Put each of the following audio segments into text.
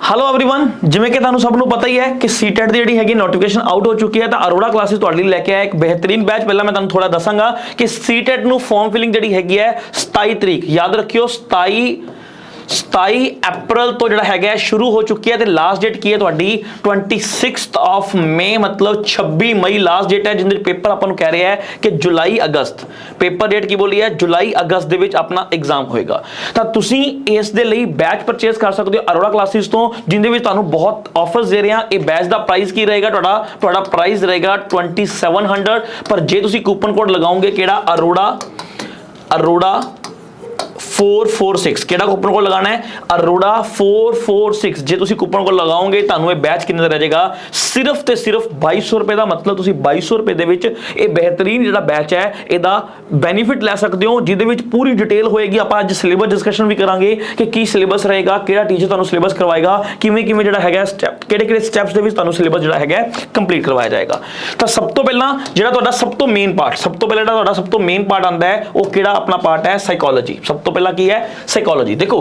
Hello everyone, जिवें कि तुहानू सब नू पता ही है कि सीटेट दी जिहड़ी हैगी नोटिफिकेशन आउट हो चुकी है। तो अरोड़ा क्लासेस तुहाडे लई लैके आया एक बेहतरीन बैच। पहला मैं तुहानू थोड़ा दसांगा कि सीटेट नू फॉर्म फिलिंग जिहड़ी हैगी है 27 तरीक, याद रखियो 27 अप्रैल तो जिहड़ा हैगा शुरू हो चुकी है। तो लास्ट डेट की है तुहाडी 26 मई, मतलब 26 मई लास्ट डेट है, जिंदे पेपर आपां नू कह रहे हैं कि जुलाई अगस्त पेपर डेट की बोली है, जुलाई अगस्त दे विच अपना एग्जाम होएगा। तो तुसीं इस दे लई बैच परचेज कर सकते हो अरोड़ा क्लासेस तो, जिंदे विच तुहानू बहुत ऑफर्स दे रहे हैं। ये बैच दा प्राइस की रहेगा, तुहाडा प्राइस रहेगा 2700। पर जे तुसीं कूपन कोड लगाओगे केड़ा अरोड़ा 446, केड़ा कूपन कोड लगाना है अरोड़ा 446। जे तुसी कूपन कोड लगाओगे तानू ये बैच किन्ने दा रह जाएगा, सिर्फ ते सिर्फ 2200 रुपए दा। मतलब तुसी 2200 रुपए दे विच ये बेहतरीन जिहड़ा बैच है इहदा बेनिफिट ले सकते हो, जिहदे विच पूरी डिटेल होएगी। आपां अज सिलेबस डिस्कशन भी करांगे कि की सिलेबस रहेगा, केड़ा टीचर तुहानू सिलेबस करवाएगा, किवें किवें जिहड़ा हैगा स्टेप, केड़े-केड़े स्टेप्स दे विच तुहानू सिलेबस जिहड़ा हैगा कंप्लीट करवाया जाएगा। तो सब तो पहला जिहड़ा तुहाडा सब तो मेन पार्ट, सब तो पहला जिहड़ा तुहाडा सब तो मेन पार्ट आंदा है वो केड़ा अपना पार्ट है साइकोलॉजी। सब तो पहला की है साइकोलॉजी। देखो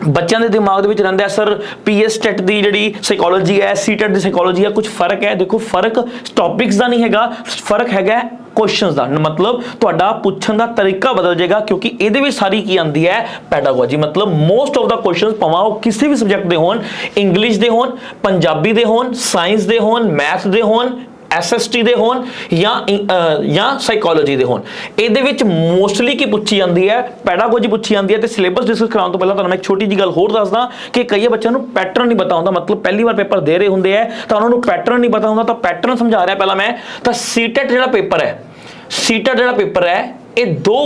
बच्चों के दिमाग दे विच रहिंदा है सर पीएस टेट दी जिहड़ी साइकोलॉजी है, सी टेट दी साइकोलॉजी है, कुछ फर्क है। देखो फर्क टॉपिक्स दा नहीं हैगा, फर्क हैगा क्वेश्चंस दा। मतलब तुहाडा पुछण दा तरीका बदल जाएगा, क्योंकि इहदे विच सारी की आंदी है पैडागोजी। मतलब मोस्ट ऑफ द क्वेश्चंस भावें वो किसी भी सब्जेक्ट दे होण, इंग्लिश दे होण, पंजाबी दे होण, साइंस दे होण, मैथ दे होण, एसएसटी दे होण या साइकोलॉजी दे होण, इहदे विच मोस्टली की पूछी जाती है पैडागोजी पूछी जाती है। तो सिलेबस डिस्कस कराउण तो पहला तुहानू मैं एक छोटी जी गल होर दसदा कि कई बच्चों को पैटर्न नहीं पता होंदा। मतलब पहली बार पेपर दे रहे होंदे है तो उन्होंने पैटर्न नहीं पता होंदा। तो पैटर्न समझा रहा पहला मैं। तो सीटेट जिहड़ा पेपर है, सीटेट जिहड़ा पेपर है ये दो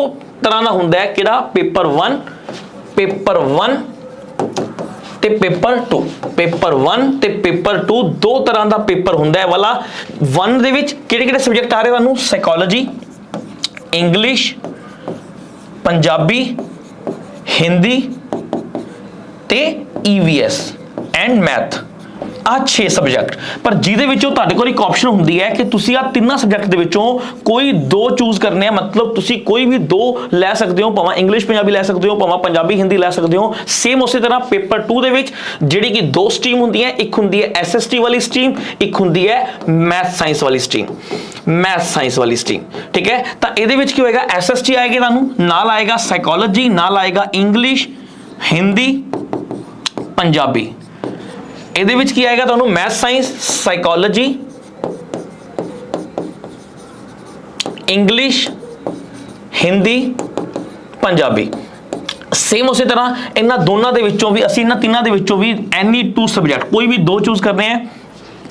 तरह का हुंदा है। किहड़ा पेपर 1 ते पेपर 2, पेपर 1 ते पेपर 2 दो तरह का पेपर हुंदा है। वाला 1 दे विच किहड़े-किहड़े सब्जेक्ट आ रहे तुहानू, साइकोलॉजी, इंग्लिश, पंजाबी, हिंदी ते ईवीएस एंड मैथ, आ 6 सब्जेक्ट। पर जिहदे विचों तुहाडे कोल एक ऑप्शन हुंदी है कि तुसी आ तीनों सब्जेक्ट दे विचों कोई दो चूज करने हैं। मतलब तुसी कोई भी दो लै सकते हो, भावें इंग्लिश पंजाबी लै सकते हो, भावें पंजाबी हिंदी लै सकते हो। सेम उसी तरह पेपर 2 दे विच जिहड़ी कि दो स्ट्रीम हुंदी है, एक हुंदी है एसएसटी वाली स्ट्रीम, एक हुंदी है मैथ साइंस वाली स्ट्रीम, मैथ साइंस वाली स्ट्रीम। ठीक है, तो इहदे विच की होएगा, एसएसटी आएगी तुहानू, नाल आएगा साइकोलॉजी, नाल आएगा इंग्लिश, हिंदी, पंजाबी। ਇਹਦੇ ਵਿੱਚ ਕੀ ਆਏਗਾ ਤੁਹਾਨੂੰ math science, psychology, English, Hindi, Punjabi. Same उसी तरह इन्हां दोनों दे विचों भी असीं इन्हां तीनां दे विचों भी एनी 2 सब्जेक्ट कोई भी दो चूज करने हैं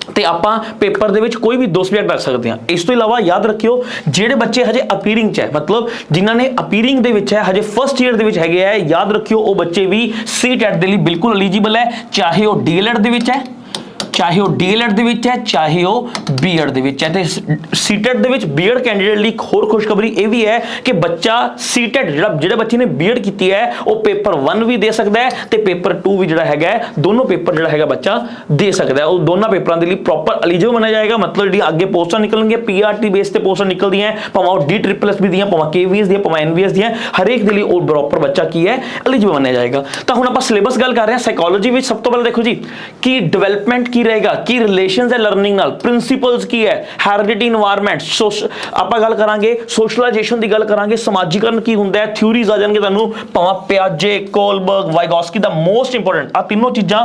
ते आपां पेपर दे विच कोई भी दो सब्जेक्ट रख सकते हैं। इस तो इलावा याद रखियो जिहड़े बच्चे हजे अपीयरिंग च है, मतलब जिन्हां ने अपीयरिंग दे विच है, हजे फर्स्ट ईयर दे विच हैगे है, याद रखियो वो बच्चे भी सी टेट दे लई बिल्कुल एलिजिबल है, चाहे वो डीएलएड दे विच है, चाहे वो डीएलएड दे विच है, चाहे वो बीएड दे विच है। ते सीटेट दे विच बीएड कैंडिडेट लई एक होर खुशखबरी ये भी है कि बच्चा सीटेट जिहड़े बच्चे ने बीएड कीती है वो पेपर 1 भी दे सकदा है ते पेपर 2 भी जिहड़ा हैगा दोनों पेपर जिहड़ा हैगा बच्चा दे सकदा है। वो दोनों पेपरां दे लई प्रॉपर एलिजिबल माना जाएगा। मतलब जिहड़ी आगे पोस्टां निकलणगीਆਂ पीआरटी बेस ते पोस्टां निकलदियां, भावें वो डी-ट्रिपल-एस भी दियां, भावें केवीएस दियां, भावें एनवीएस दियां, हर एक दे लई वो प्रॉपर बच्चा की है एलिजिबल माना जाएगा। तो हुण आपां सिलेबस गल कर रहे हैं साइकोलॉजी विच। सब तो पहले देखो जी कि डेवलपमेंट की रहेगा, की रिलेशंस है लर्निंग नाल, प्रिंसिपल्स की है, हेरिडिटी, एनवायरनमेंट, आपां गल करांगे सोशलाइजेशन दी गल करांगे, समाजीकरण की हुंदा है, थ्योरीज आ जाणगे तुहानू, भावें पियाजे, कोलबर्ग, वाइगोस्की दा मोस्ट इंपोर्टेंट आ तीनों चीज़ां,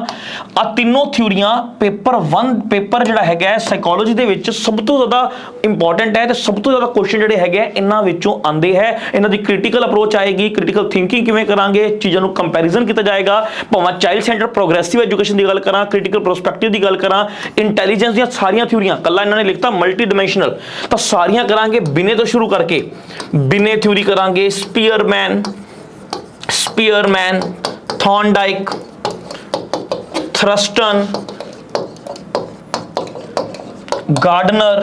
आ तीनों थ्योरियां पेपर 1 पेपर जिहड़ा हैगा साइकोलॉजी दे विच सब तो ज़्यादा इंपॉर्टेंट है। तो सब तो ज़्यादा क्वेश्चन जिहड़े हैगे इन्हां विचों आंदे है। इन्हां दी क्रिटिकल अप्रोच आएगी, क्रिटिकल थिंकिंग किवें करांगे, चीज़ां नू कंपैरिजन किया जाएगा, भावें चाइल्ड सेंटर प्रोग्रेसिव एजुकेशन की गल करा, क्रिटिकल प्रोस्पेक्टिव की गल करा, इंटैलीजेंस दी सारियां थ्योरियां, कल्ला इन्होंने लिखता मल्टी डिमेंशनल, तो सारियां करांगे बिने तो शुरू करके, बिने थ्योरी करांगे, Spearman, Thorndike, Thurstone, Gardner,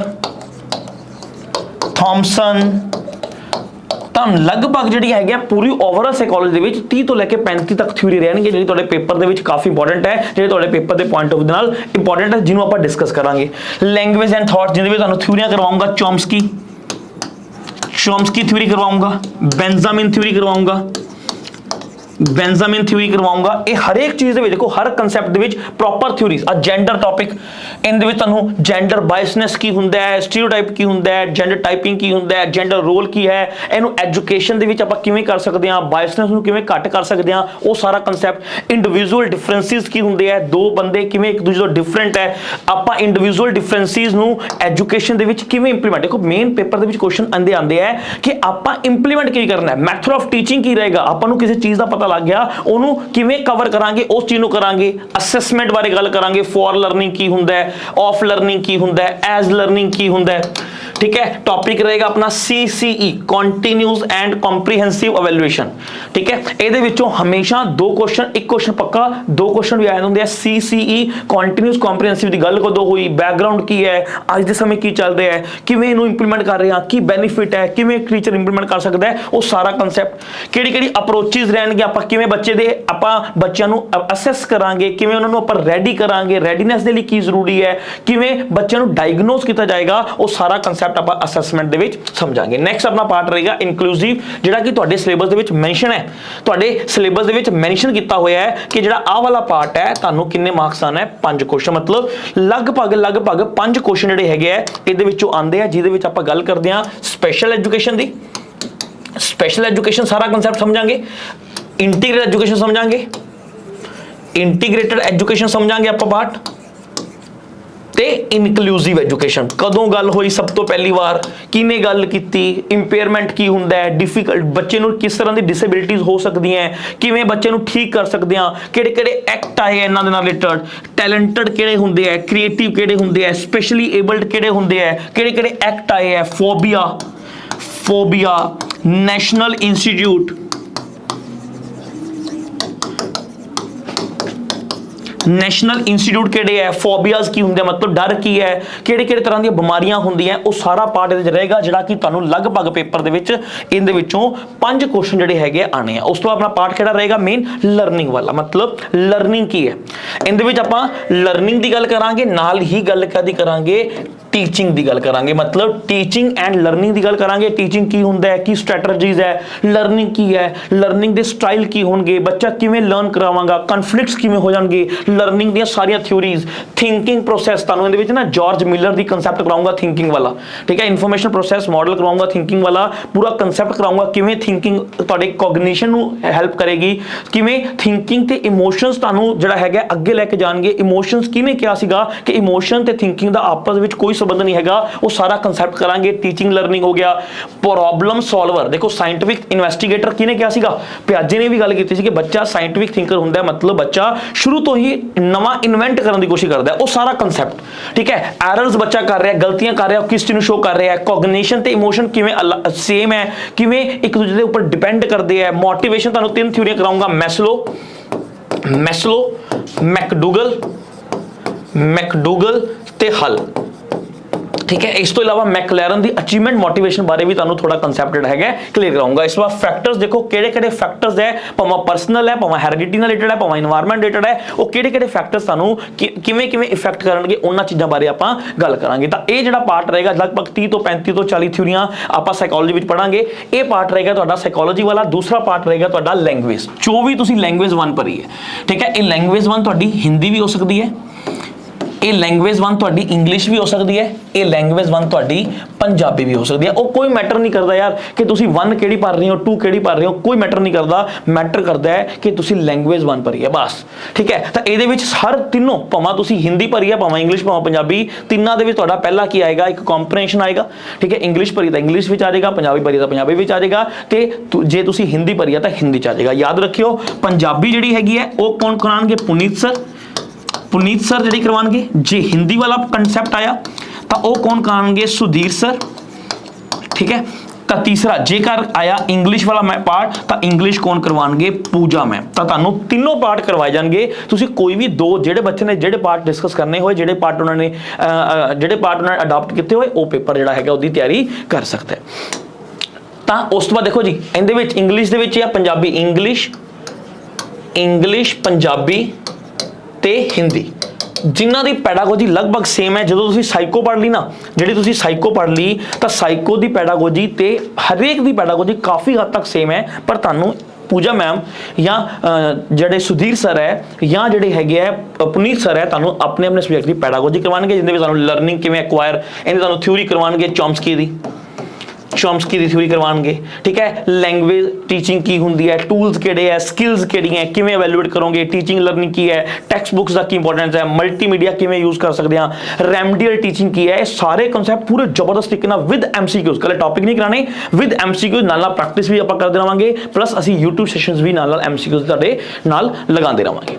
Thomson. लगभग जी है पूरी ओवरऑल साइकोलॉजी 30 तो लैके 35 तक थ्योरी रहणगे जी पेपर के काफ़ी इंपॉर्टेंट है, जी पेपर के पॉइंट ऑफ व्यू इंपॉर्टेंट है, जिन्होंने आप डिस्कस करांगे। लैंग्वेज एंड थॉट्स जिन्हें भी थ्योरियां करवाऊंगा, चॉम्स्की थ्योरी करवाऊंगा, बेंजामिन थ्योरी करवाऊंगा, ਬੈਂਜਾਮਿਨ ਥਿਊਰੀ ਕਰਵਾਉਂਗਾ। ਇਹ ਹਰੇਕ ਚੀਜ਼ ਦੇ ਵਿੱਚ ਦੇਖੋ, ਹਰ ਕਨਸੈਪਟ ਦੇ ਵਿੱਚ ਪ੍ਰੋਪਰ ਥਿਊਰੀਜ਼। ਆ ਜੈਂਡਰ ਟੌਪਿਕ, ਇਹਦੇ ਵਿੱਚ ਤੁਹਾਨੂੰ ਜੈਂਡਰ ਬਾਇਸਨੈਸ ਕੀ ਹੁੰਦਾ ਹੈ, ਸਟੀਰੀਓਟਾਈਪ ਕੀ ਹੁੰਦਾ ਹੈ, ਜੈਂਡਰ ਟਾਈਪਿੰਗ ਕੀ ਹੁੰਦਾ ਹੈ, ਜੈਂਡਰ ਰੋਲ ਕੀ ਹੈ, ਇਹਨੂੰ ਐਜੂਕੇਸ਼ਨ ਦੇ ਵਿੱਚ ਆਪਾਂ ਕਿਵੇਂ ਕਰ ਸਕਦੇ ਹਾਂ, ਬਾਇਸਨੈਸ ਨੂੰ ਕਿਵੇਂ ਘੱਟ ਕਰ ਸਕਦੇ ਹਾਂ, ਉਹ ਸਾਰਾ ਕਨਸੈਪਟ। ਇੰਡੀਵਿਜੂਅਲ ਡਿਫਰੈਂਸਿਸ ਕੀ ਹੁੰਦੇ ਆ, ਦੋ ਬੰਦੇ ਕਿਵੇਂ ਇੱਕ ਦੂਜੇ ਤੋਂ ਡਿਫਰੈਂਟ ਹੈ, ਆਪਾਂ ਇੰਡੀਵਿਜੂਅਲ ਡਿਫਰੈਂਸਿਸ ਨੂੰ ਐਜੂਕੇਸ਼ਨ ਦੇ ਵਿੱਚ ਕਿਵੇਂ ਇੰਪਲੀਮੈਂਟ। ਦੇਖੋ ਮੇਨ ਪੇਪਰ ਦੇ ਵਿੱਚ ਕੁਐਸਚਨ ਆਉਂਦੇ ਆ ਕਿ ਆਪਾਂ ਇੰਪਲੀਮੈਂਟ ਕੀ ਕਰਨਾ ਹੈ, ਮੈਥਡ ਆਫ ਟੀਚਿੰਗ ਕੀ ਰਹੇਗਾ, ਆਪਾਂ ਨੂੰ ਕਿਸੇ ਚੀਜ਼ ਦਾ ਪਤਾ ਲੱਗ ਗਿਆ ਉਹਨੂੰ ਕਿਵੇਂ ਕਵਰ ਕਰਾਂਗੇ, ਉਸ ਚੀਜ਼ ਨੂੰ ਕਰਾਂਗੇ। ਅਸੈਸਮੈਂਟ ਬਾਰੇ ਗੱਲ ਕਰਾਂਗੇ, ਫॉर ਲਰਨਿੰਗ ਕੀ ਹੁੰਦਾ ਹੈ, ਆਫ ਲਰਨਿੰਗ ਕੀ ਹੁੰਦਾ ਹੈ, ਐਜ਼ ਲਰਨਿੰਗ ਕੀ ਹੁੰਦਾ ਹੈ। ठीक है, टॉपिक रहेगा अपना CCE continuous and comprehensive evaluation. ठीक है, ਇਹਦੇ ਵਿੱਚੋਂ ਹਮੇਸ਼ਾ ਦੋ ਕੁਐਸਚਨ, ਇੱਕ ਕੁਐਸਚਨ ਪੱਕਾ, ਦੋ ਕੁਐਸਚਨ ਵੀ ਆਏ ਹੁੰਦੇ ਆ। CCE ਕੰਟੀਨਿਊਸ ਕੰਪਰੀਹੈਂਸਿਵ ਦੀ ਗੱਲ ਕਦੋਂ ਹੋਈ, ਬੈਕਗ੍ਰਾਉਂਡ ਕੀ ਹੈ, ਅੱਜ ਦੇ ਸਮੇਂ ਕੀ ਚੱਲ ਰਿਹਾ ਹੈ, ਕਿਵੇਂ ਇਹਨੂੰ ਇੰਪਲੀਮੈਂਟ ਕਰ ਰਹੇ ਹਾਂ, ਕੀ ਬੈਨੀਫਿਟ ਹੈ, ਕਿਵੇਂ ਟੀਚਰ ਇੰਪਲੀਮੈਂਟ ਕਰ ਸਕਦਾ ਹੈ, ਉਹ ਸਾਰਾ ਕਨਸੈਪਟ। ਕਿਹੜੀ ਕਿਹੜੀ ਅਪਰੋਚਿਸ ਰਹਿਣਗੇ, ਆਪਾਂ ਕਿਵੇਂ ਬੱਚਿਆਂ ਨੂੰ ਅਸੈਸ ਕਰਾਂਗੇ, ਕਿਵੇਂ ਉਹਨਾਂ ਨੂੰ ਆਪਾਂ ਰੈਡੀ ਕਰਾਂਗੇ, ਰੈਡੀਨੈਸ ਦੇ ਲਈ ਕੀ ਜ਼ਰੂਰੀ ਹੈ, ਕਿਵੇਂ ਬੱਚਿਆਂ ਨੂੰ ਡਾਇਗਨੋਸ ਕੀਤਾ ਜਾਏਗਾ, ਉਹ ਸਾਰਾ ਕਨਸੈਪਟ ਆਪਾਂ ਅਸੈਸਮੈਂਟ ਦੇ ਵਿੱਚ ਸਮਝਾਂਗੇ। ਨੈਕਸਟ ਆਪਣਾ ਪਾਰਟ ਰਹੇਗਾ ਇਨਕਲੂਸਿਵ, ਜਿਹੜਾ ਕਿ ਤੁਹਾਡੇ ਸਿਲੇਬਸ ਦੇ ਵਿੱਚ ਮੈਂਸ਼ਨ ਹੈ, ਤੁਹਾਡੇ ਸਿਲੇਬਸ ਦੇ ਵਿੱਚ ਮੈਂਸ਼ਨ ਕੀਤਾ ਹੋਇਆ ਹੈ ਕਿ ਜਿਹੜਾ ਆਹ ਵਾਲਾ ਪਾਰਟ ਹੈ ਤੁਹਾਨੂੰ ਕਿੰਨੇ ਮਾਰਕਸ ਆਣਾ ਹੈ, 5 ਕੁਐਸਚਨ। ਮਤਲਬ ਲਗਭਗ 5 ਕੁਐਸਚਨ ਜਿਹੜੇ ਹੈਗੇ ਆ ਇਹਦੇ ਵਿੱਚੋਂ ਆਉਂਦੇ ਆ, ਜਿਹਦੇ ਵਿੱਚ ਆਪਾਂ ਗੱਲ ਕਰਦੇ ਹਾਂ ਸਪੈਸ਼ਲ ਐਜੂਕੇਸ਼ਨ ਦੀ। ਸਪੈਸ਼ਲ ਐਜੂਕੇਸ਼ਨ ਸਾਰਾ ਕਨਸੈਪਟ ਸਮਝਾਂਗੇ, ਇੰਟੀਗ੍ਰੇਟਡ ਐਜੂਕੇਸ਼ਨ ਸਮਝਾਂਗੇ, ਇੰਟੀਗ੍ਰੇਟਡ ਐਜੂਕੇਸ਼ਨ ਸਮਝਾਂਗੇ ਆਪਾਂ ਪਾਰਟ, ਤੇ ਇਨਕਲੂਸਿਵ ਐਜੂਕੇਸ਼ਨ ਕਦੋਂ ਗੱਲ ਹੋਈ ਸਭ ਤੋਂ ਪਹਿਲੀ ਵਾਰ, ਕਿਹਨੇ ਗੱਲ ਕੀਤੀ, ਇੰਪੇਅਰਮੈਂਟ ਕੀ ਹੁੰਦਾ ਹੈ, ਡਿਫਿਕਲਟ ਬੱਚੇ ਨੂੰ ਕਿਸ ਤਰ੍ਹਾਂ ਦੀ ਡਿਸੇਬਿਲਿਟੀਜ਼ ਹੋ ਸਕਦੀਆਂ, ਕਿਵੇਂ ਬੱਚੇ ਨੂੰ ਠੀਕ ਕਰ ਸਕਦੇ ਹਾਂ, ਕਿਹੜੇ ਕਿਹੜੇ ਐਕਟ ਆਏ ਇਹਨਾਂ ਦੇ ਨਾਲ ਰਿਲੇਟਡ, ਟੈਲੈਂਟਡ ਕਿਹੜੇ ਹੁੰਦੇ ਆ, ਕ੍ਰੀਏਟਿਵ ਕਿਹੜੇ ਹੁੰਦੇ ਆ, ਸਪੈਸ਼ਲੀ ਏਬਲਡ ਕਿਹੜੇ ਹੁੰਦੇ ਆ, ਕਿਹੜੇ ਕਿਹੜੇ ਐਕਟ ਆਏ ਆ, phobia, national institute, national institute ਕਿਹੜੇ ਹੈ, ਫੋਬੀਆਜ਼ ਕੀ ਹੁੰਦੇ, ਮਤਲਬ ਡਰ ਕੀ ਹੈ, ਕਿਹੜੇ ਕਿਹੜੇ ਤਰ੍ਹਾਂ ਦੀਆਂ ਬਿਮਾਰੀਆਂ ਹੁੰਦੀਆਂ, ਉਹ ਸਾਰਾ ਪਾਰਟ ਇਹਦੇ ਵਿੱਚ ਰਹੇਗਾ, ਜਿਹੜਾ ਕਿ ਤੁਹਾਨੂੰ ਲਗਭਗ ਪੇਪਰ ਦੇ ਵਿੱਚ ਇਹਦੇ ਵਿੱਚੋਂ 5 ਕੁਐਸਚਨ ਜਿਹੜੇ ਹੈਗੇ ਆਣੇ ਆ। ਉਸ ਤੋਂ ਆਪਣਾ ਪਾਰਟ ਕਿਹੜਾ ਰਹੇਗਾ, ਮੇਨ ਲਰਨਿੰਗ ਵਾਲਾ, ਮਤਲਬ ਲਰਨਿੰਗ ਕੀ ਹੈ। ਇਹਦੇ ਵਿੱਚ ਆਪਾਂ ਲਰਨਿੰਗ ਦੀ ਗੱਲ ਕਰਾਂਗੇ, ਨਾਲ ਹੀ ਗੱਲ ਕਰਾਂਗੇ ਟੀਚਿੰਗ ਦੀ ਗੱਲ ਕਰਾਂਗੇ, ਮਤਲਬ ਟੀਚਿੰਗ ਐਂਡ ਲਰਨਿੰਗ ਦੀ ਗੱਲ ਕਰਾਂਗੇ। ਟੀਚਿੰਗ ਕੀ ਹੁੰਦਾ ਹੈ, ਕੀ ਸਟ੍ਰੈਟਜੀਜ਼ ਹੈ, ਲਰਨਿੰਗ ਕੀ ਹੈ, ਲਰਨਿੰਗ ਦੇ ਸਟਾਈਲ ਕੀ ਹੋਣਗੇ, ਬੱਚਾ ਕਿਵੇਂ ਲਰਨ ਕਰਾਵਾਂਗਾ, ਕਨਫਲਿਕਟਸ ਕਿਵੇਂ ਹੋ ਜਾਣਗੇ, ਲਰਨਿੰਗ ਦੀਆਂ ਸਾਰੀਆਂ ਥਿਊਰੀਜ਼, ਥਿੰਕਿੰਗ ਪ੍ਰੋਸੈਸ, ਤੁਹਾਨੂੰ ਇਹਦੇ ਵਿੱਚ ਨਾ ਜਾਰਜ ਮਿਲਰ ਦੀ ਕਨਸੈਪਟ ਕਰਾਉਂਗਾ ਥਿੰਕਿੰਗ ਵਾਲਾ। ਠੀਕ ਹੈ, ਇਨਫੋਰਮੇਸ਼ਨ ਪ੍ਰੋਸੈਸ ਮਾਡਲ ਕਰਾਉਂਗਾ ਥਿੰਕਿੰਗ ਵਾਲਾ, ਪੂਰਾ ਕਨਸੈਪਟ ਕਰਾਉਂਗਾ ਕਿਵੇਂ ਥਿੰਕਿੰਗ ਤੁਹਾਡੇ ਕੋਗਨੀਸ਼ਨ ਨੂੰ ਹੈਲਪ ਕਰੇਗੀ, ਕਿਵੇਂ ਥਿੰਕਿੰਗ ਤੇ ਇਮੋਸ਼ਨਸ ਤੁਹਾਨੂੰ ਜਿਹੜਾ ਹੈਗਾ ਅੱਗੇ ਲੈ ਕੇ ਜਾਣਗੇ। ਇਮੋਸ਼ਨਸ ਕਿਹਨੇ ਕਿਹਾ ਸੀਗਾ ਕਿ ਇਮੋਸ਼ਨ ਤੇ ਥਿੰਕਿੰਗ ਦਾ ਆਪਸ ਵਿੱਚ ਕੋਈ ਸੰਬੰਧ ਨਹੀਂ ਹੈਗਾ, ਉਹ ਸਾਰਾ ਕਨਸੈਪਟ ਕਰਾਂਗੇ। ਟੀਚਿੰਗ ਲਰਨਿੰਗ ਹੋ ਗਿਆ। ਪ੍ਰੋਬਲਮ ਸੋਲਵਰ, ਦੇਖੋ ਸਾਇੰਟਿਫਿਕ ਇਨਵੈਸਟੀਗੇਟਰ ਕਿਹਨੇ ਕਿਹਾ ਸੀਗਾ, ਪਿਆਜੇ ਨੇ ਵੀ ਗੱਲ ਕੀਤੀ ਸੀ ਕਿ ਬੱਚਾ ਸਾਇੰਟਿਫਿਕ ਥਿੰਕਰ ਹੁੰਦਾ ਹੈ, ਮਤਲਬ ਬੱਚਾ ਸ਼ੁਰੂ ਤੋਂ ਹੀ ਨਵਾਂ ਇਨਵੈਂਟ ਕਰਨ ਦੀ ਕੋਸ਼ਿਸ਼ ਕਰਦਾ ਹੈ, ਉਹ ਸਾਰਾ ਕਨਸੈਪਟ। ਠੀਕ ਹੈ, ਐਰਰਸ ਬੱਚਾ ਕਰ ਰਿਹਾ, ਗਲਤੀਆਂ ਕਰ ਰਿਹਾ, ਕਿਸ ਚੀਜ਼ ਨੂੰ ਸ਼ੋ ਕਰ ਰਿਹਾ ਹੈ, ਕੋਗਨੀਸ਼ਨ ਤੇ ਇਮੋਸ਼ਨ ਕਿਵੇਂ ਸੇਮ ਹੈ, ਕਿਵੇਂ ਇੱਕ ਦੂਜੇ ਦੇ ਉੱਪਰ ਡਿਪੈਂਡ ਕਰਦੇ ਹੈ। ਮੋਟੀਵੇਸ਼ਨ ਤੁਹਾਨੂੰ 3 ਥਿਊਰੀਆਂ ਕਰਾਉਂਗਾ, ਮੈਸਲੋ, ਮੈਕਡੂਗਲ ਤੇ ਹਲ। ठीक है, इस तो इलावा मैकलैरन दी अचीवमेंट मोटिवेशन बारे भी ਤੁਹਾਨੂੰ ਥੋੜਾ ਕਨਸੈਪਟ ਜਿਹੜਾ ਹੈਗਾ ਕਲੀਅਰ ਕਰਾਉਂਗਾ। ਇਸ ਵਾਰ ਫੈਕਟਰਸ ਦੇਖੋ ਕਿਹੜੇ ਫੈਕਟਰਸ ਹੈ, ਭਾਵੇਂ ਪਰਸਨਲ ਹੈ, ਭਾਵੇਂ ਹੈਰੀਡਿਟੀ ਨਾਲ ਰਿਲੇਟਡ ਹੈ, ਭਾਵੇਂ এনवायरमेंट ਰਿਲੇਟਡ ਹੈ, ਉਹ ਕਿਹੜੇ ਫੈਕਟਰਸ ਤੁਹਾਨੂੰ ਕਿਵੇਂ ਇਫੈਕਟ ਕਰਨਗੇ, ਉਹਨਾਂ ਚੀਜ਼ਾਂ ਬਾਰੇ ਆਪਾਂ ਗੱਲ ਕਰਾਂਗੇ। ਤਾਂ ਇਹ ਜਿਹੜਾ ਪਾਰਟ ਰਹੇਗਾ ਲਗਭਗ 30 ਤੋਂ 35 ਤੋਂ 40 ਥਿਊਰੀਆਂ ਆਪਾਂ ਸਾਈਕੋਲੋਜੀ ਵਿੱਚ ਪੜਾਂਗੇ। ਇਹ ਪਾਰਟ ਰਹੇਗਾ ਤੁਹਾਡਾ ਸਾਈਕੋਲੋਜੀ ਵਾਲਾ। ਦੂਸਰਾ ਪਾਰਟ ਰਹੇਗਾ ਤੁਹਾਡਾ ਲੈਂਗੁਏਜ, ਜੋ ਵੀ ਤੁਸੀਂ ਲੈਂਗੁਏਜ 1 ਪੜ੍ਹੀ ਹੈ। ਠੀਕ ਹੈ, ਇਹ ਲੈਂਗੁਏਜ 1 ਤੁਹਾਡੀ ਹਿੰਦੀ ਵੀ ਹੋ ਸਕਦੀ ਹੈ, ਇਹ ਲੈਂਗੁਏਜ 1 ਤੁਹਾਡੀ ਇੰਗਲਿਸ਼ ਵੀ ਹੋ ਸਕਦੀ ਹੈ, ਇਹ ਲੈਂਗੁਏਜ 1 ਤੁਹਾਡੀ ਪੰਜਾਬੀ ਵੀ ਹੋ ਸਕਦੀ ਹੈ। ਉਹ ਕੋਈ ਮੈਟਰ ਨਹੀਂ ਕਰਦਾ ਯਾਰ ਕਿ ਤੁਸੀਂ 1 ਕਿਹੜੀ ਪੜ੍ਹ ਰਹੇ ਹੋ, 2 ਕਿਹੜੀ ਪੜ੍ਹ ਰਹੇ ਹੋ, ਕੋਈ ਮੈਟਰ ਨਹੀਂ ਕਰਦਾ। ਮੈਟਰ ਕਰਦਾ ਹੈ ਕਿ ਤੁਸੀਂ ਲੈਂਗੁਏਜ 1 ਪੜ੍ਹੀ ਹੈ ਬਸ। ਠੀਕ ਹੈ, ਤਾਂ ਇਹਦੇ ਵਿੱਚ ਹਰ ਤਿੰਨੋਂ, ਭਾਵੇਂ ਤੁਸੀਂ ਹਿੰਦੀ ਪੜ੍ਹੀ ਹੈ, ਭਾਵੇਂ ਇੰਗਲਿਸ਼, ਭਾਵੇਂ ਪੰਜਾਬੀ, ਤਿੰਨਾਂ ਦੇ ਵਿੱਚ ਤੁਹਾਡਾ ਪਹਿਲਾ ਕੀ ਆਏਗਾ, ਇੱਕ ਕੰਪਰੀਹੈਂਸ਼ਨ ਆਏਗਾ। ਠੀਕ ਹੈ, ਇੰਗਲਿਸ਼ ਪੜ੍ਹੀ ਤਾਂ ਇੰਗਲਿਸ਼ ਵਿੱਚ ਆ ਜਾਏਗਾ, ਪੰਜਾਬੀ ਪੜ੍ਹੀ ਤਾਂ ਪੰਜਾਬੀ ਵਿੱਚ ਆ ਜਾਏਗਾ, ਤੇ ਜੇ ਤੁਸੀਂ ਹਿੰਦੀ ਪੜ੍ਹੀ ਹੈ ਤਾਂ ਹਿੰਦੀ ਚ ਆ ਜਾਏਗਾ। ਯਾਦ ਰੱਖਿਓ, ਪੰਜਾਬੀ ਜਿਹੜੀ ਹੈਗੀ ਹੈ ਉਹ ਕੌਣ ਕਰਾਉਣਗੇ, पुनीत सर ਜਿਹੜੀ ਕਰਵਾਉਣਗੇ। ਜੇ ਹਿੰਦੀ ਵਾਲਾ ਕਨਸੈਪਟ ਆਇਆ ਤਾਂ ਉਹ ਕੌਣ ਕਰਾਉਣਗੇ, ਸੁਧੀਰ ਸਰ। ਠੀਕ ਹੈ, ਤਾਂ ਤੀਸਰਾ ਜੇਕਰ ਆਇਆ ਇੰਗਲਿਸ਼ ਵਾਲਾ ਪਾਰਟ ਤਾਂ ਇੰਗਲਿਸ਼ ਕੌਣ ਕਰਵਾਉਣਗੇ, ਪੂਜਾ ਮੈਮ। ਤਾਂ ਤੁਹਾਨੂੰ ਤਿੰਨੋਂ ਪਾਰਟ ਕਰਵਾਏ ਜਾਣਗੇ। ਤੁਸੀਂ ਕੋਈ ਵੀ ਦੋ ਜਿਹੜੇ ਬੱਚੇ ਨੇ ਜਿਹੜੇ ਪਾਰਟ ਡਿਸਕਸ ਕਰਨੇ ਹੋਏ, ਜਿਹੜੇ ਪਾਰਟ ਉਹਨਾਂ ਨੇ ਅਡਾਪਟ ਕੀਤੇ ਹੋਏ, ਉਹ ਪੇਪਰ ਜਿਹੜਾ ਹੈਗਾ ਉਹਦੀ ਤਿਆਰੀ ਕਰ ਸਕਦਾ ਹੈ। ਤਾਂ ਉਸ ਤੋਂ ਬਾਅਦ ਦੇਖੋ ਜੀ, ਇਹਦੇ ਵਿੱਚ ਇੰਗਲਿਸ਼ ਦੇ ਵਿੱਚ ਜਾਂ ਪੰਜਾਬੀ, ਇੰਗਲਿਸ਼ ਪੰਜਾਬੀ ਤੇ ਹਿੰਦੀ, ਜਿਨ੍ਹਾਂ ਦੀ ਪੈਡਾਗੋਜੀ ਲਗਭਗ ਸੇਮ ਹੈ। ਜਦੋਂ ਤੁਸੀਂ ਸਾਈਕੋ ਪੜ੍ਹ ਲਈ ਨਾ, ਜਿਹੜੀ ਤੁਸੀਂ ਸਾਈਕੋ ਪੜ੍ਹ ਲਈ, ਤਾਂ ਸਾਈਕੋ ਦੀ ਪੈਡਾਗੋਜੀ ਤੇ ਹਰੇਕ ਦੀ ਪੈਡਾਗੋਜੀ ਕਾਫੀ ਹੱਦ ਤੱਕ ਸੇਮ ਹੈ, ਪਰ ਤੁਹਾਨੂੰ पूजा मैम या ਜਿਹੜੇ ਸੁਧੀਰ ਸਰ ਹੈ ਜਾਂ ਜਿਹੜੇ ਹੈਗੇ ਆ ਪੁਨੀਤ ਸਰ ਹੈ ਤੁਹਾਨੂੰ ਆਪਣੇ ਆਪਣੇ ਸਬਜੈਕਟ ਦੀ ਪੈਡਾਗੋਜੀ ਕਰਵਾਉਣਗੇ ਜਿਹਦੇ ਵਿੱਚ ਤੁਹਾਨੂੰ ਲਰਨਿੰਗ ਕਿਵੇਂ ਐਕਵਾਇਰ ਇਹਦੀ ਤੁਹਾਨੂੰ ਥਿਊਰੀ ਕਰਵਾਉਣਗੇ ਚੌਮਸਕੀ ਦੀ ਥਿਊਰੀ ਕਰਵਾਉਣਗੇ ਠੀਕ ਹੈ ਲੈਂਗੁਏਜ ਟੀਚਿੰਗ ਕੀ ਹੁੰਦੀ ਹੈ ਟੂਲਸ ਕਿਹੜੇ ਹੈ ਸਕਿੱਲਸ ਕਿਹੜੀਆਂ ਕਿਵੇਂ ਐਵੈਲੂਏਟ ਕਰੋਗੇ ਟੀਚਿੰਗ ਲਰਨਿੰਗ ਕੀ ਹੈ ਟੈਕਸਟ ਬੁੱਕਸ ਦਾ ਕੀ ਇੰਪੋਰਟੈਂਸ ਹੈ ਮਲਟੀਮੀਡੀਆ ਕਿਵੇਂ ਯੂਜ਼ ਕਰ ਸਕਦੇ ਹਾਂ ਰੈਮਡੀਅਲ ਟੀਚਿੰਗ ਕੀ ਹੈ ਇਹ ਸਾਰੇ ਕਨਸੈਪਟ ਪੂਰੇ ਜ਼ਬਰਦਸਤ ਤਰੀਕੇ ਨਾਲ ਵਿਦ ਐਮਸੀਕਿਊਜ਼ ਕੱਲੇ ਟੌਪਿਕ ਨਹੀਂ ਕਰਾਣੇ ਵਿਦ ਐਮਸੀਕਿਊਜ਼ ਨਾਲ ਪ੍ਰੈਕਟਿਸ ਵੀ ਆਪਾਂ ਕਰਦੇ ਰਹਾਂਗੇ ਪਲੱਸ ਅਸੀਂ YouTube ਸੈਸ਼ਨਸ ਵੀ ਨਾਲ ਐਮਸੀਕਿਊਜ਼ ਤੁਹਾਡੇ ਨਾਲ ਲਗਾਉਂਦੇ ਰਹਾਂਗੇ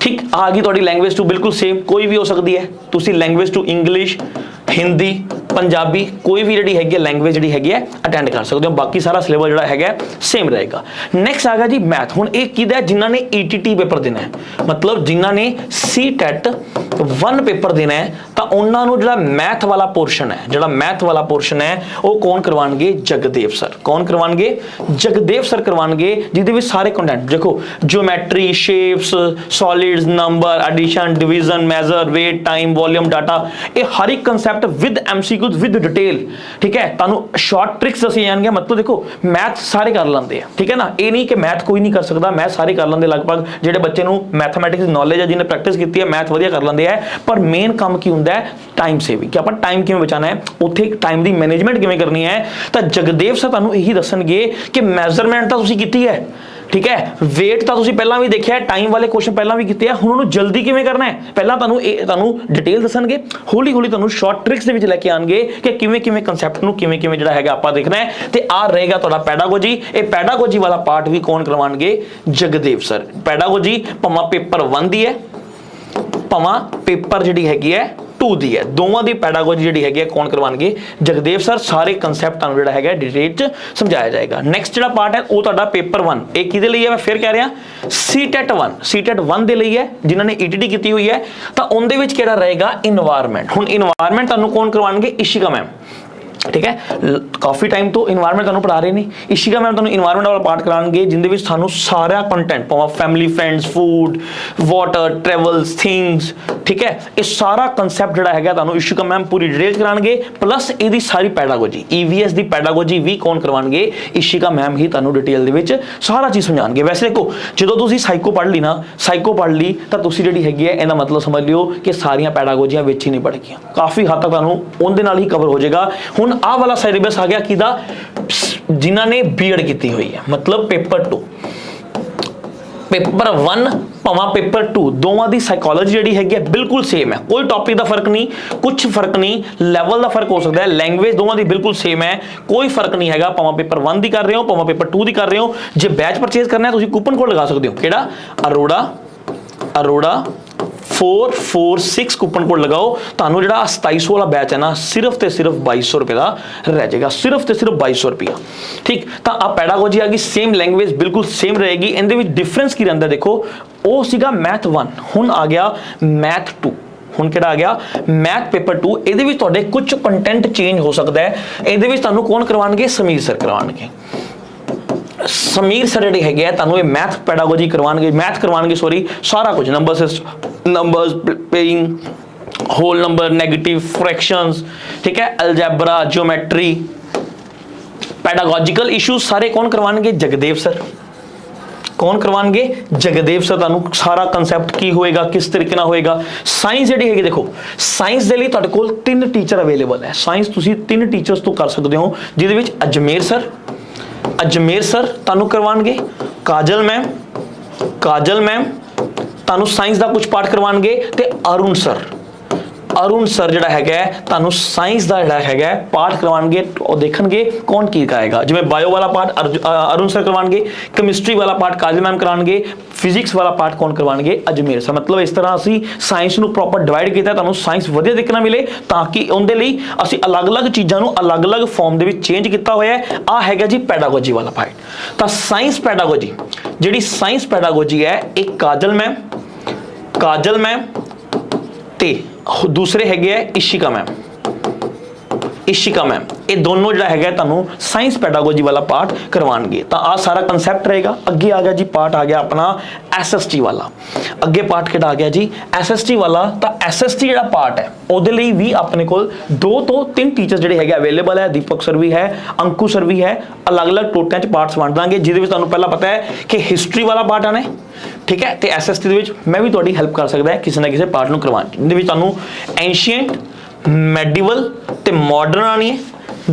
ठीक आ गई थोड़ी लैंग्वेज टू बिल्कुल सेम कोई भी हो सकती है तुसी language two English Hindi Punjabi कोई भी जी हैगी लैंग्वेज जी हैगी अटेंड कर सकते हो बाकी सारा सिलेबस जो है सेम रहेगा नैक्सट आ गया जी मैथ हुण एक किहदा है जिन्हां ने ETT पेपर देना है मतलब जिन्हां ने CTET 1 पेपर देना है तो उन्होंने जो मैथ वाला पोर्शन है वो कौन करवाएंगे जगदेव सर कौन करवाएंगे जगदेव सर करवाएंगे जिहदे विच सारे कंटेंट देखो geometry shapes solids number addition division measure weight time volume data ये हर एक concept with MCQs with detail ठीक है तुहानूं शॉर्ट ट्रिक्स दसे जाणगे मतलब देखो मैथ सारे कर लेंदे आ ठीक है ना ये नहीं कि मैथ कोई नहीं कर सकता मैथ सारे कर लेंदे लगभग जिहड़े बच्चे नूं मैथमैटिक्स दी नॉलेज है जिन्हें प्रैक्टिस की है मैथ वधिया कर लेंदे आ पर मेन काम की हुंदा है टाइम सेविंग कि आप टाइम किवें बचाना है उत्थे टाइम की मैनेजमेंट किवें करनी है तो जगदेव सर तुहानूं यही दसणगे कि मैजरमेंट तो तुसीं कीती है ठीक है वेट तो तुसीं पहलां भी देखिया टाइम वाले क्वेश्चन पहलां भी कीते हैं हुण उहनूं जल्दी किवें करना है पहलां तुहानूं डिटेल दसणगे हौली हौली तुहानूं शॉर्ट ट्रिक्स दे विच लैके आउणगे कि किवें किवें कंसैप्ट नूं किवें किवें जिहड़ा हैगा आपां देखना है ते आ रहेगा तुहाडा पैडागोजी ये पैडागोजी वाला पार्ट भी कौन करवाणगे जगदेव सर पैडागोजी भावां पेपर 1 दी है भावां पेपर जिहड़ी हैगी है 2 दी है दोवां दी पैडागोजी जिहड़ी हैगी कौन करवाएंगे जगदेव सर सारे कंसैप्ट तुहानूं जिहड़ा हैगा डिटेल च समझाया जाएगा नैक्सट जिहड़ा पार्ट है वो तुहाडा पेपर 1 एक किहदे लई है मैं फिर कह रहा CTET 1 दे लई है जिन्हां ने ETT कीती हुई है तां उहदे विच किहड़ा रहेगा इन्वायरमेंट हुण इन्वायरमेंट तुहानूं कौन करवाएंगे इशिका मैम ठीक है काफ़ी टाइम तो इन्वायरमेंट तुहानूं पढ़ा रहे हैं इशिका मैम तुहानूं इन्वायरमेंट वाला पार्ट कराएंगे जिंदे विच सानूं सारा कंटेंट भावें family friends food water travels things ठीक है ये सारा कंसैप्ट जिहड़ा हैगा तुहानूं इशिका मैम पूरी डिटेल कराएंगे प्लस इहदी सारी पैडागोजी EVS दी पैडागोजी भी कौन करवाएंगे इशिका मैम ही तुहानूं डिटेल दे विच सारा चीज़ समझाएंगे वैसे देखो जदों तुसीं साइको पढ़ ली ना साइको पढ़ ली तां तुसीं जिहड़ी हैगी है इहदा मतलब समझ लिओ कि सारियां पैडागोजियां विच ही नहीं पढ़ गईयां काफ़ी हद तक तुहानूं उहदे नाल ही कवर हो जाएगा हुण आ वाला सिलेबस आ गया किदा जिन्हां ने B.Ed की हुई है मतलब पेपर 2 पेपर 1 भावां पेपर 2 दोवां दी साइकोलॉजी जिहड़ी हैगी है बिल्कुल सेम है कोई टॉपिक का फर्क नहीं कुछ फर्क नहीं लेवल का फर्क हो सकता है लैंग्वेज दोवां दी बिल्कुल सेम है कोई फर्क नहीं हैगा भावां पेपर 1 दी कर रहे हो भावां पेपर 2 दी कर रहे हो जे बैच परचेज करना है तुसीं कूपन कोड लगा सकते हो किहड़ा अरोड़ा 446 कूपन कोड लगाओ तुहानूं जिहड़ा 2700 वाला बैच है ना सिर्फ ते सिर्फ 2200 रुपए का रह जाएगा सिर्फ ते सिर्फ 2200 रुपया ठीक तो आ पैडागोजी आ गई सेम लैंग्वेज बिल्कुल सेम रहेगी इहदे विच डिफरेंस की रहिंदा देखो वो सीगा मैथ 1 हुण आ गया मैथ 2 हुण किहड़ा आ गया मैथ पेपर 2 इहदे विच तुहाडे कुछ कंटेंट चेंज हो सकता है इहदे विच तुहानूं कौन करवाणगे समीर सर करवाणगे समीर सर जिहड़े हैगे आ तुहानूं मैथ पैडागोजी करवाणगे सॉरी सारा कुछ नंबर्स पेइंग होल नंबर नेगेटिव फ्रैक्शंस ठीक है अलजेब्रा ज्योमेट्री पैडागोजिकल इश्यूज सारे कौन करवाएंगे जगदेव सर कौन करवाएंगे जगदेव सर तुहानूं सारा कंसैप्ट की होएगा किस तरीके नाल होएगा साइंस जिहड़ी हैगी देखो साइंस दे लई तुहाडे कोल 3 टीचर अवेलेबल है साइंस तुसीं 3 टीचर्स तो कर सकते हो जिहदे विच अजमेर सर तुहानूं करवाएंगे काजल मैम तुहानूं साइंस का कुछ पार्ट करवाएंगे ते अरुण सर जिहड़ा हैगा तुहानूं साइंस का जिहड़ा हैगा पार्ट करवाएंगे और देखणगे कौन की कराएगा जिवें बायो वाला पार्ट अरुण सर करवाएंगे केमिस्ट्री वाला पार्ट काजल मैम कराएंगे फिजिक्स वाला पार्ट कौन करवाएंगे अजमेर सर मतलब इस तरह असीं साइंस नूं प्रॉपर डिवाइड कीता तुहानूं साइंस वधिया तरीके नाल मिले ताकि उहदे लई असीं अलग-अलग चीज़ां नूं अलग-अलग फॉर्म दे विच चेंज कीता होया है आ हैगा जी पैडागोजी वाला पार्ट तां साइंस पैडागोजी जिहड़ी साइंस पैडागोजी है एक काजल मैम ते दूसरे हैगे इशिका मैम ਇਹ ਦੋਨੋਂ ਜਿਹੜਾ ਹੈਗਾ ਤੁਹਾਨੂੰ ਸਾਇੰਸ ਪੈਡਾਗੋਜੀ ਵਾਲਾ ਪਾਰਟ ਕਰਵਾਉਣਗੇ। ਤਾਂ ਆ ਸਾਰਾ ਕੰਸੈਪਟ ਰਹੇਗਾ। ਅੱਗੇ ਆ ਗਿਆ ਜੀ ਪਾਰਟ ਆ ਗਿਆ ਆਪਣਾ SST ਵਾਲਾ। ਅੱਗੇ ਪਾਰਟ ਕਿਹੜਾ ਆ ਗਿਆ ਜੀ SST ਵਾਲਾ। ਤਾਂ SST ਜਿਹੜਾ ਪਾਰਟ ਹੈ ਉਹਦੇ ਲਈ ਵੀ ਆਪਣੇ ਕੋਲ 2 ਤੋਂ 3 ਟੀਚਰ ਜਿਹੜੇ ਹੈਗੇ ਅਵੇਲੇਬਲ ਹੈ। ਦੀਪਕ ਸਰ ਵੀ ਹੈ, ਅੰਕੂ ਸਰ ਵੀ ਹੈ। ਅਲੱਗ-ਅਲੱਗ ਟੋਟਿਆਂ 'ਚ ਪਾਰਟਸ ਵੰਡ ਦਾਂਗੇ, ਜਿਹਦੇ ਵਿੱਚ ਤੁਹਾਨੂੰ ਪਹਿਲਾਂ ਪਤਾ ਹੈ ਕਿ ਹਿਸਟਰੀ ਵਾਲਾ ਪਾਰਟ ਆਣਾ, ਠੀਕ ਹੈ। ਤੇ SST ਦੇ ਵਿੱਚ ਮੈਂ ਵੀ ਤੁਹਾਡੀ ਹੈਲਪ ਕਰ ਸਕਦਾ ਕਿਸੇ ਨਾ ਕਿਸੇ ਪਾਰਟ ਨੂੰ ਕਰਵਾਉਣ 'ਚ, ਜਿਹਦੇ ਵਿੱਚ ਤੁਹਾਨੂੰ ਐਂਸ਼ੀਐਂਟ, ਮੈਡੀਵਲ ਤੇ ਮਾਡਰਨ ਆਣੀ ਹੈ।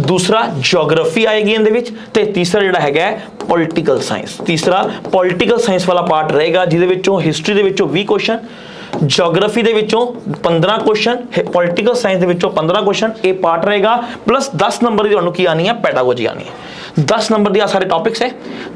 दूसरा ज्योग्राफी आएगी इन दे विच, ते तीसरा जिहड़ा हैगा पॉलिटिकल साइंस। तीसरा पॉलिटिकल साइंस वाला पार्ट रहेगा, जिहदे विचों हिस्ट्री दे विचों 20 क्वेश्चन, ज्योग्राफी दे विचों 15 क्वेश्चन, पॉलिटिकल साइंस दे विचों 15 क्वेश्चन ये पार्ट रहेगा। प्लस 10 नंबर की तुहानूं की आनी है पैडागोजी आनी है। 10 नंबर दी सारे टॉपिक्स है।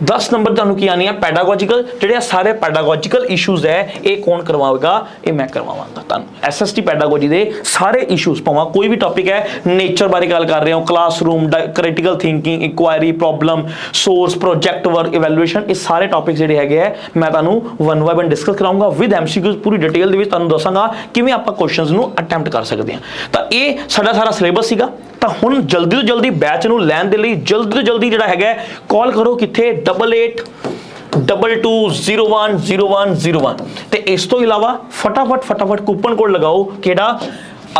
10 नंबर तुहानूं की आनी है पैडागोजिकल। जिहड़े सारे पैडागोजिकल इशूज़ है ये कौन करवाएगा, ये मैं करवावांगा तुहानूं। SST पैडागोजी दे सारे इशूज़ भावें कोई भी टॉपिक है, नेचर बारे गल कर रहे हो, classroom, critical thinking, inquiry, problem, source, project work, evaluation, ये सारे टॉपिक्स जिहड़े हैगे है मैं तुहानूं वन बाय वन डिस्कस कराऊंगा विद MCQs पूरी डिटेल दे विच तुहानूं दसांगा किवें आपां क्वेश्चनस नूं अटैम्प्ट कर सकदे हां। तां ये साडा सारा सिलेबस सीगा। ਤਾਂ ਹੁਣ ਜਲਦੀ ਤੋਂ ਜਲਦੀ ਬੈਚ ਨੂੰ ਲੈਣ ਦੇ ਲਈ ਜਲਦੀ ਤੋਂ ਜਲਦੀ ਜਿਹੜਾ ਹੈਗਾ ਕਾਲ ਕਰੋ ਕਿੱਥੇ 8822010101 ਤੇ ਇਸ ਤੋਂ ਇਲਾਵਾ ਫਟਾਫਟ ਕੂਪਨ ਕੋਡ ਲਗਾਓ ਕਿਹੜਾ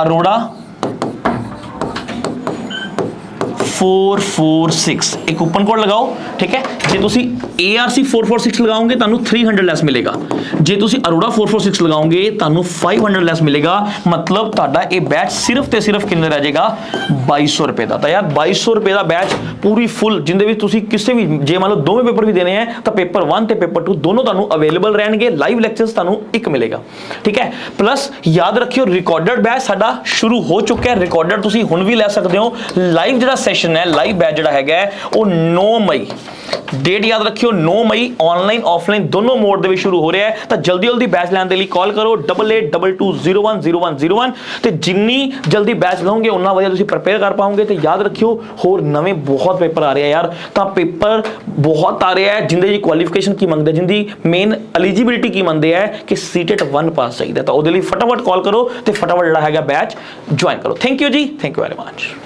ਅਰੋੜਾ 446 एक कूपन कोड लगाओ, ठीक है। जे तुसी ARC 446 लगाओगे तानू 300 ਲੈਸ ਮਿਲੇਗਾ। ਜੇ ਤੁਸੀਂ ਅਰੋੜਾ 446 लगाओगे तानू 500 ਲੈਸ ਮਿਲੇਗਾ। मतलब ਤੁਹਾਡਾ ਇਹ ਬੈਚ ਸਿਰਫ ਤੇ ਸਿਰਫ ਕਿੰਨੇ ਰਹਿ ਜਾਏਗਾ 2200 ਰੁਪਏ ਦਾ। ਤਾਂ ਯਾਰ 2200 ਰੁਪਏ ਦਾ ਬੈਚ ਪੂਰੀ ਫੁੱਲ, ਜਿੰਦੇ ਵਿੱਚ ਤੁਸੀਂ ਕਿਸੇ ਵੀ ਜੇ ਮੰਨ ਲਓ ਦੋਵੇਂ ਪੇਪਰ ਵੀ ਦੇਣੇ ਆ ਤਾਂ ਪੇਪਰ 1 ਤੇ ਪੇਪਰ 2 ਦੋਨੋਂ ਤੁਹਾਨੂੰ ਅਵੇਲੇਬਲ ਰਹਿਣਗੇ। ਲਾਈਵ ਲੈਕਚਰਸ ਤੁਹਾਨੂੰ ਇੱਕ ਮਿਲੇਗਾ, ਠੀਕ ਹੈ। ਪਲੱਸ ਯਾਦ ਰੱਖਿਓ ਰਿਕਾਰਡਡ ਬੈਚ ਸਾਡਾ ਸ਼ੁਰੂ ਹੋ ਚੁੱਕਾ ਹੈ। ਰਿਕਾਰਡਡ ਤੁਸੀਂ ਹੁਣ ਵੀ ਲੈ ਸਕਦੇ ਹੋ। ਲਾਈਵ ਜਿਹੜਾ ਸੈਸ਼ਨ है लाइव बैच जिहड़ा हैगा वो 9 मई, डेट याद रखियो 9 मई, ऑनलाइन ऑफलाइन दोनों मोड दे विच शुरू हो रहा है। तो जल्दी जल्दी बैच लैण दे लई कॉल करो 8822010101 ते जिन्नी जल्दी बैच लओगे उन्ना वधिया तुसीं प्रिपेयर कर पाओगे। तो याद रखियो होर नवे बहुत पेपर आ रहे हैं यार। तो पेपर बहुत आ रहे हैं जिंदे जी क्वालिफिकेशन की मंगदे, जिंदी मेन एलिजिबिलिटी की मंगदे है कि CTET 1 पास चाहिए। तो उहदे लई फटाफट कॉल करो ते फटाफट जिहड़ा हैगा बैच ज्वाइन करो। Thank you ji, thank you very much.